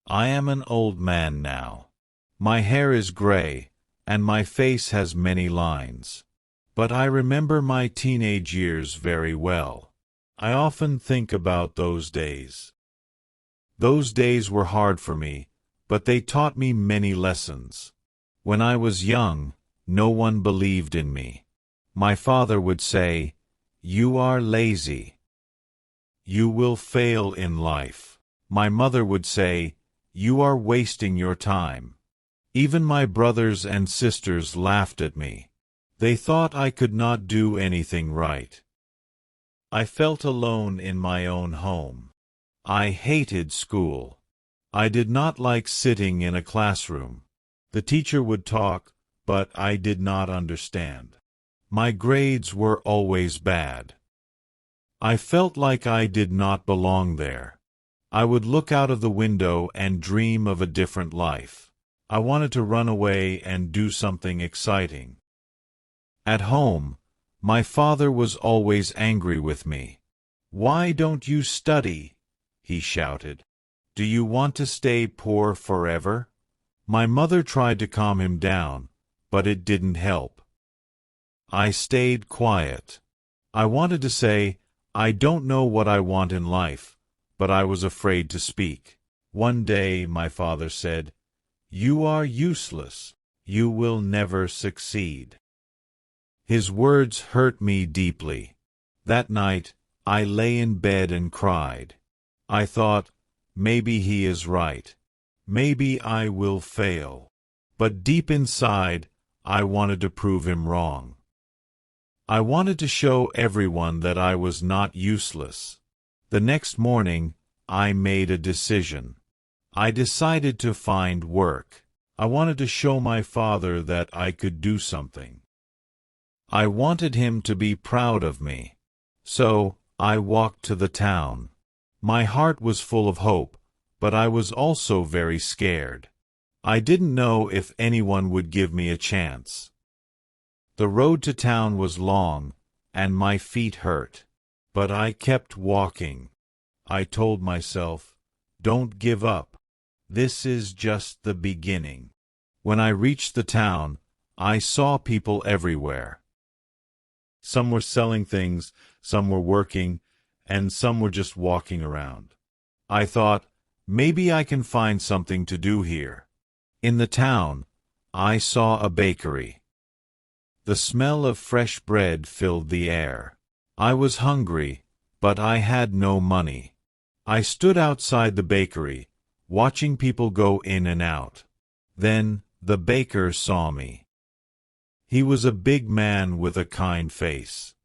I am an old man now. My hair is gray, and my face has many lines. But I remember my teenage years very well. I often think about those days. Those days were hard for me, but they taught me many lessons. When I was young, no one believed in me. My father would say, "You are lazy. You will fail in life." My mother would say, "You are wasting your time." Even my brothers and sisters laughed at me. They thought I could not do anything right. I felt alone in my own home. I hated school. I did not like sitting in a classroom. The teacher would talk, but I did not understand. My grades were always bad. I felt like I did not belong there. I would look out of the window and dream of a different life. I wanted to run away and do something exciting. At home, my father was always angry with me. "Why don't you study?" he shouted. "Do you want to stay poor forever?" My mother tried to calm him down, but it didn't help. I stayed quiet. I wanted to say, "I don't know what I want in life," but I was afraid to speak. One day my father said, "You are useless. You will never succeed." His words hurt me deeply. That night, I lay in bed and cried. I thought, maybe he is right. Maybe I will fail. But deep inside, I wanted to prove him wrong. I wanted to show everyone that I was not useless. The next morning, I made a decision. I decided to find work. I wanted to show my father that I could do something. I wanted him to be proud of me. So, I walked to the town. My heart was full of hope, but I was also very scared. I didn't know if anyone would give me a chance. The road to town was long, and my feet hurt. But I kept walking. I told myself, "Don't give up. This is just the beginning." When I reached the town, I saw people everywhere. Some were selling things, some were working, and some were just walking around. I thought, maybe I can find something to do here. In the town, I saw a bakery. The smell of fresh bread filled the air. I was hungry, but I had no money. I stood outside the bakery, watching people go in and out. Then, the baker saw me. He was a big man with a kind face.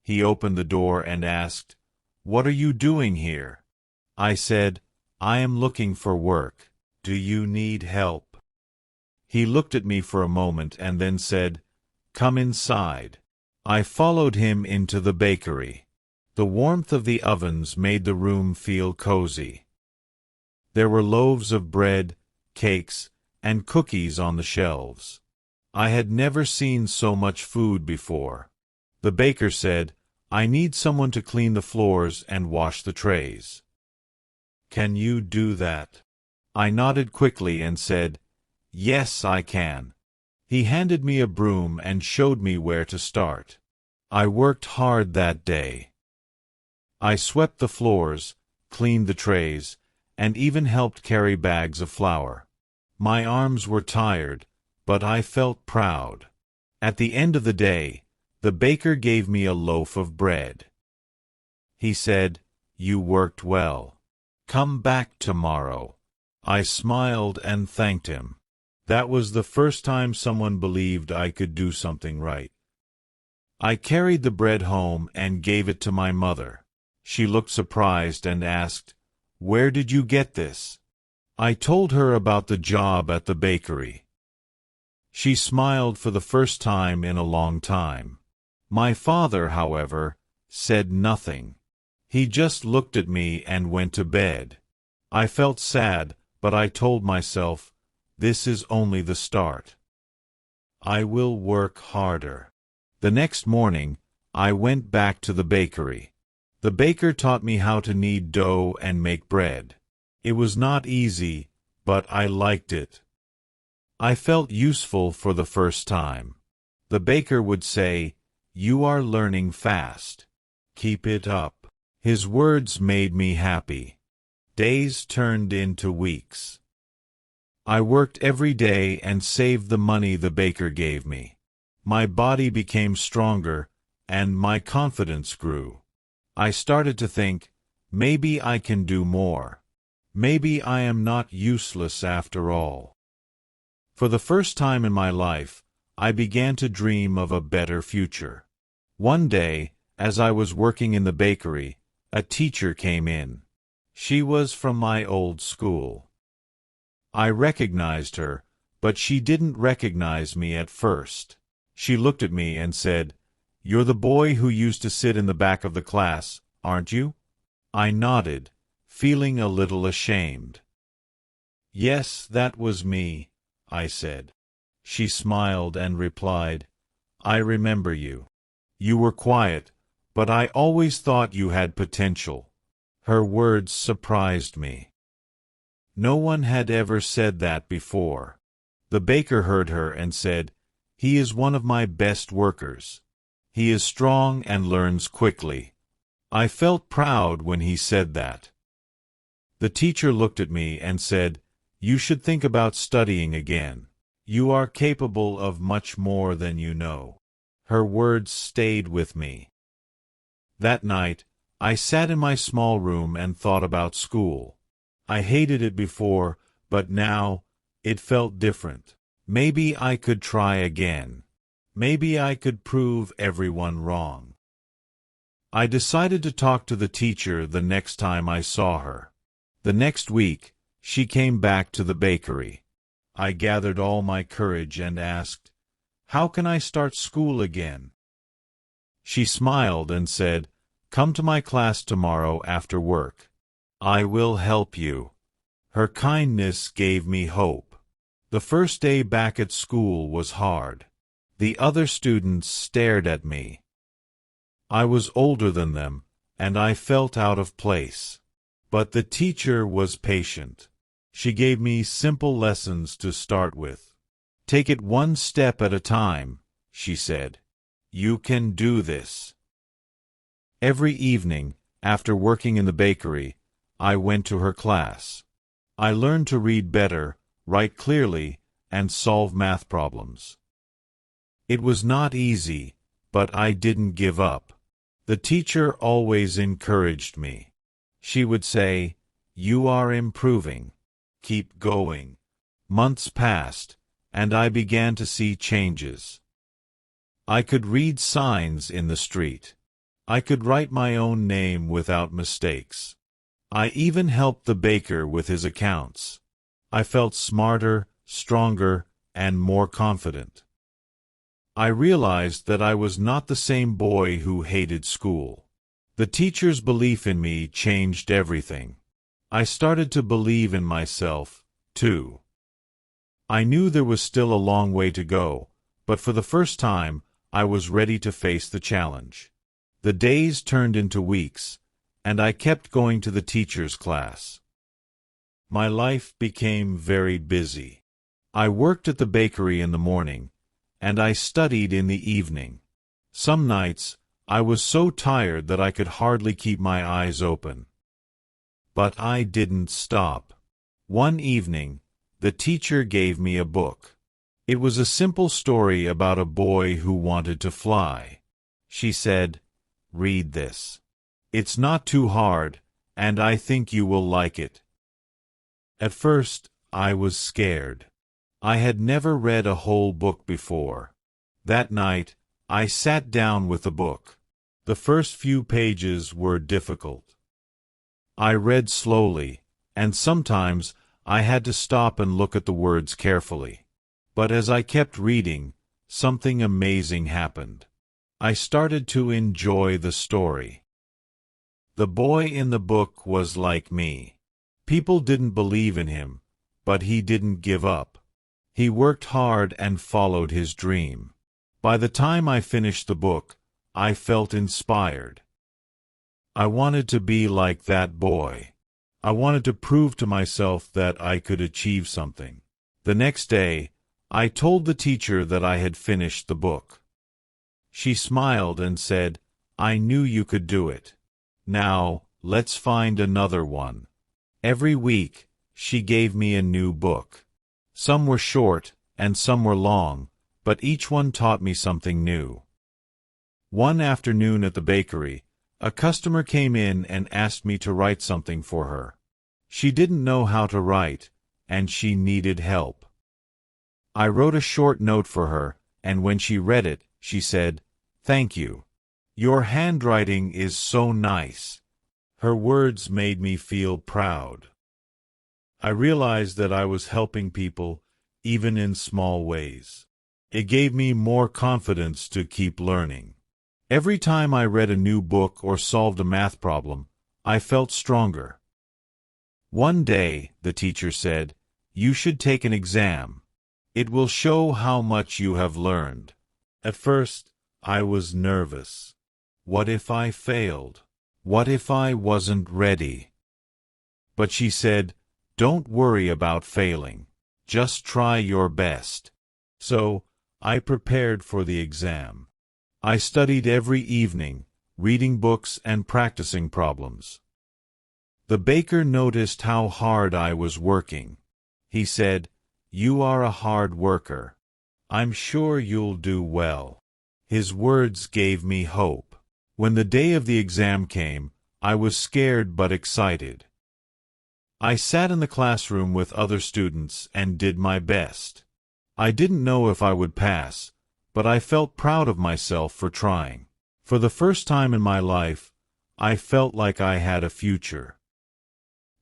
He opened the door and asked, "What are you doing here?" I said, "I am looking for work. Do you need help?" He looked at me for a moment and then said, "Come inside." I followed him into the bakery. The warmth of the ovens made the room feel cozy. There were loaves of bread, cakes, and cookies on the shelves. I had never seen so much food before. The baker said, "I need someone to clean the floors and wash the trays. Can you do that?" I nodded quickly and said, "Yes, I can." He handed me a broom and showed me where to start. I worked hard that day. I swept the floors, cleaned the trays, and even helped carry bags of flour. My arms were tired, but I felt proud. At the end of the day, the baker gave me a loaf of bread. He said, "You worked well. Come back tomorrow." I smiled and thanked him. That was the first time someone believed I could do something right. I carried the bread home and gave it to my mother. She looked surprised and asked, "Where did you get this?" I told her about the job at the bakery. She smiled for the first time in a long time. My father, however, said nothing. He just looked at me and went to bed. I felt sad, but I told myself, this is only the start. I will work harder. The next morning, I went back to the bakery. The baker taught me how to knead dough and make bread. It was not easy, but I liked it. I felt useful for the first time. The baker would say, "You are learning fast. Keep it up." His words made me happy. Days turned into weeks. I worked every day and saved the money the baker gave me. My body became stronger, and my confidence grew. I started to think, maybe I can do more. Maybe I am not useless after all. For the first time in my life, I began to dream of a better future. One day, as I was working in the bakery, a teacher came in. She was from my old school. I recognized her, but she didn't recognize me at first. She looked at me and said, "You're the boy who used to sit in the back of the class, aren't you?" I nodded, feeling a little ashamed. "Yes, that was me," I said. She smiled and replied, "I remember you. You were quiet, but I always thought you had potential." Her words surprised me. No one had ever said that before. The baker heard her and said, "He is one of my best workers. He is strong and learns quickly." I felt proud when he said that. The teacher looked at me and said, "You should think about studying again. You are capable of much more than you know." Her words stayed with me. That night, I sat in my small room and thought about school. I hated it before, but now, it felt different. Maybe I could try again. Maybe I could prove everyone wrong. I decided to talk to the teacher the next time I saw her. The next week, she came back to the bakery. I gathered all my courage and asked, "How can I start school again?" She smiled and said, "Come to my class tomorrow after work. I will help you." Her kindness gave me hope. The first day back at school was hard. The other students stared at me. I was older than them, and I felt out of place. But the teacher was patient. She gave me simple lessons to start with. "Take it one step at a time," she said. "You can do this." Every evening, after working in the bakery, I went to her class. I learned to read better, write clearly, and solve math problems. It was not easy, but I didn't give up. The teacher always encouraged me. She would say, "You are improving. Keep going." Months passed, and I began to see changes. I could read signs in the street. I could write my own name without mistakes. I even helped the baker with his accounts. I felt smarter, stronger, and more confident. I realized that I was not the same boy who hated school. The teacher's belief in me changed everything. I started to believe in myself, too. I knew there was still a long way to go, but for the first time, I was ready to face the challenge. The days turned into weeks, and I kept going to the teacher's class. My life became very busy. I worked at the bakery in the morning, and I studied in the evening. Some nights, I was so tired that I could hardly keep my eyes open. But I didn't stop. One evening, the teacher gave me a book. It was a simple story about a boy who wanted to fly. She said, "Read this. It's not too hard, and I think you will like it." At first, I was scared. I had never read a whole book before. That night, I sat down with the book. The first few pages were difficult. I read slowly, and sometimes I had to stop and look at the words carefully. But as I kept reading, something amazing happened. I started to enjoy the story. The boy in the book was like me. People didn't believe in him, but he didn't give up. He worked hard and followed his dream. By the time I finished the book, I felt inspired. I wanted to be like that boy. I wanted to prove to myself that I could achieve something. The next day, I told the teacher that I had finished the book. She smiled and said, "I knew you could do it. Now, let's find another one." Every week, she gave me a new book. Some were short, and some were long, but each one taught me something new. One afternoon at the bakery, a customer came in and asked me to write something for her. She didn't know how to write, and she needed help. I wrote a short note for her, and when she read it, she said, "Thank you. Your handwriting is so nice." Her words made me feel proud. I realized that I was helping people, even in small ways. It gave me more confidence to keep learning. Every time I read a new book or solved a math problem, I felt stronger. One day, the teacher said, "You should take an exam. It will show how much you have learned." At first, I was nervous. What if I failed? What if I wasn't ready? But she said, "Don't worry about failing. Just try your best." So, I prepared for the exam. I studied every evening, reading books and practicing problems. The baker noticed how hard I was working. He said, "You are a hard worker. I'm sure you'll do well." His words gave me hope. When the day of the exam came, I was scared but excited. I sat in the classroom with other students and did my best. I didn't know if I would pass, but I felt proud of myself for trying. For the first time in my life, I felt like I had a future.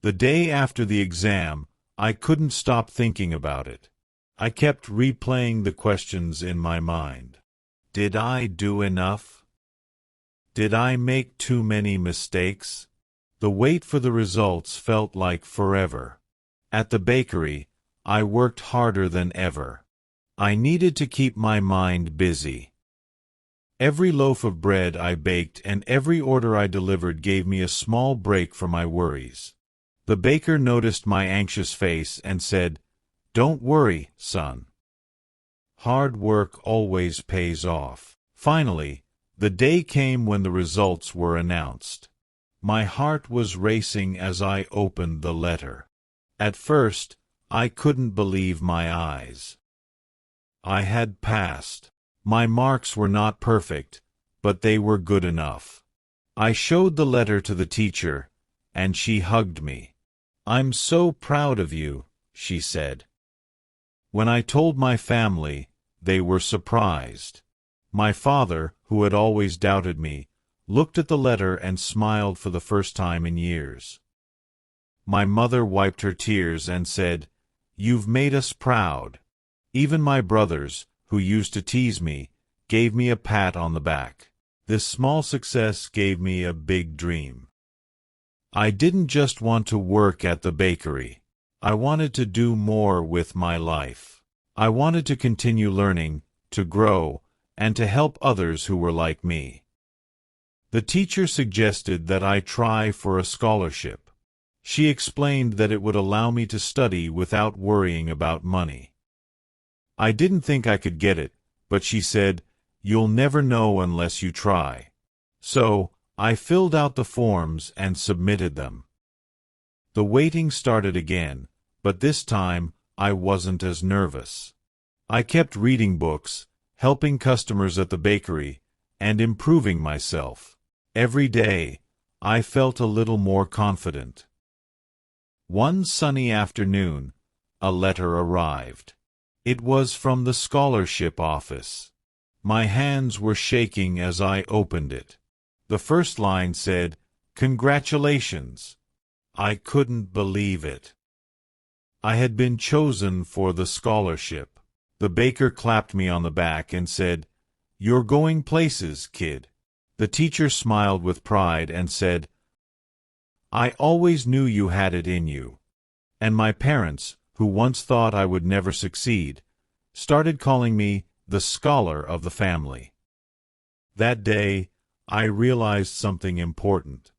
The day after the exam, I couldn't stop thinking about it. I kept replaying the questions in my mind. Did I do enough? Did I make too many mistakes? The wait for the results felt like forever. At the bakery, I worked harder than ever. I needed to keep my mind busy. Every loaf of bread I baked and every order I delivered gave me a small break from my worries. The baker noticed my anxious face and said, "Don't worry, son. Hard work always pays off." Finally, the day came when the results were announced. My heart was racing as I opened the letter. At first, I couldn't believe my eyes. I had passed. My marks were not perfect, but they were good enough. I showed the letter to the teacher, and she hugged me. "I'm so proud of you," she said. When I told my family, they were surprised. My father, who had always doubted me, looked at the letter and smiled for the first time in years. My mother wiped her tears and said, "You've made us proud." Even my brothers, who used to tease me, gave me a pat on the back. This small success gave me a big dream. I didn't just want to work at the bakery. I wanted to do more with my life. I wanted to continue learning, to grow, and to help others who were like me. The teacher suggested that I try for a scholarship. She explained that it would allow me to study without worrying about money. I didn't think I could get it, but she said, "You'll never know unless you try." So, I filled out the forms and submitted them. The waiting started again, but this time I wasn't as nervous. I kept reading books, helping customers at the bakery, and improving myself. Every day, I felt a little more confident. One sunny afternoon, a letter arrived. It was from the scholarship office. My hands were shaking as I opened it. The first line said, "Congratulations." I couldn't believe it. I had been chosen for the scholarship. The baker clapped me on the back and said, "You're going places, kid." The teacher smiled with pride and said, "I always knew you had it in you." And my parents, who once thought I would never succeed, started calling me the scholar of the family. That day, I realized something important.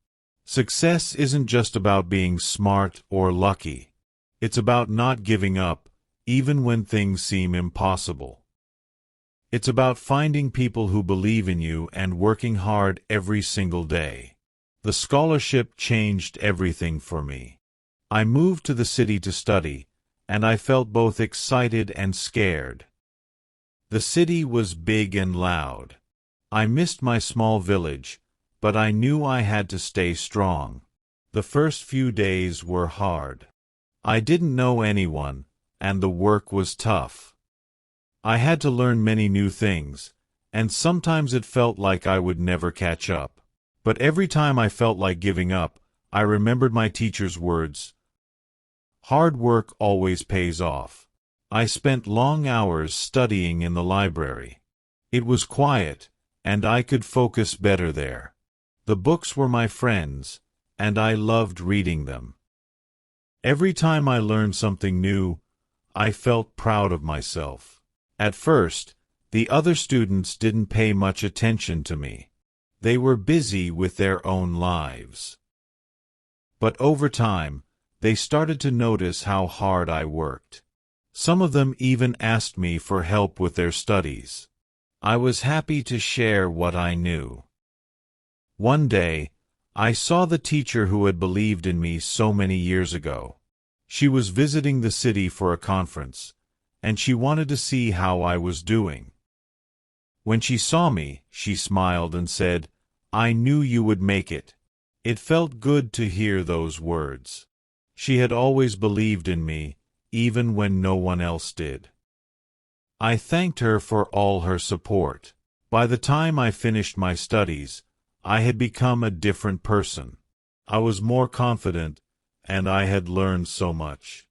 Success isn't just about being smart or lucky. It's about not giving up, even when things seem impossible. It's about finding people who believe in you and working hard every single day. The scholarship changed everything for me. I moved to the city to study, and I felt both excited and scared. The city was big and loud. I missed my small village, but I knew I had to stay strong. The first few days were hard. I didn't know anyone, and the work was tough. I had to learn many new things, and sometimes it felt like I would never catch up. But every time I felt like giving up, I remembered my teacher's words. Hard work always pays off. I spent long hours studying in the library. It was quiet, and I could focus better there. The books were my friends, and I loved reading them. Every time I learned something new, I felt proud of myself. At first, the other students didn't pay much attention to me. They were busy with their own lives. But over time, they started to notice how hard I worked. Some of them even asked me for help with their studies. I was happy to share what I knew. One day, I saw the teacher who had believed in me so many years ago. She was visiting the city for a conference, and she wanted to see how I was doing. When she saw me, she smiled and said, "I knew you would make it." It felt good to hear those words. She had always believed in me, even when no one else did. I thanked her for all her support. By the time I finished my studies, I had become a different person. I was more confident, and I had learned so much.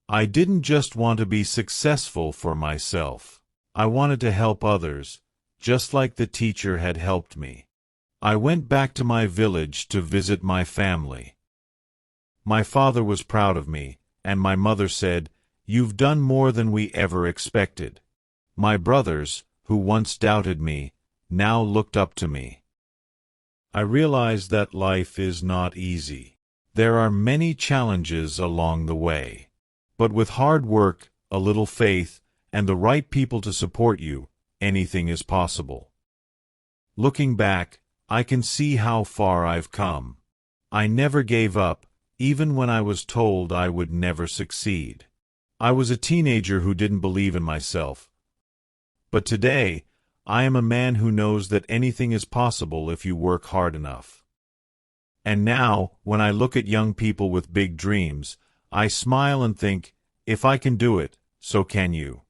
I didn't just want to be successful for myself. I wanted to help others, just like the teacher had helped me. I went back to my village to visit my family. My father was proud of me, and my mother said, "You've done more than we ever expected." My brothers, who once doubted me, now looked up to me. I realized that life is not easy. There are many challenges along the way. But with hard work, a little faith, and the right people to support you, anything is possible. Looking back, I can see how far I've come. I never gave up, even when I was told I would never succeed. I was a teenager who didn't believe in myself. But today, I am a man who knows that anything is possible if you work hard enough. And now, when I look at young people with big dreams, I smile and think, if I can do it, so can you.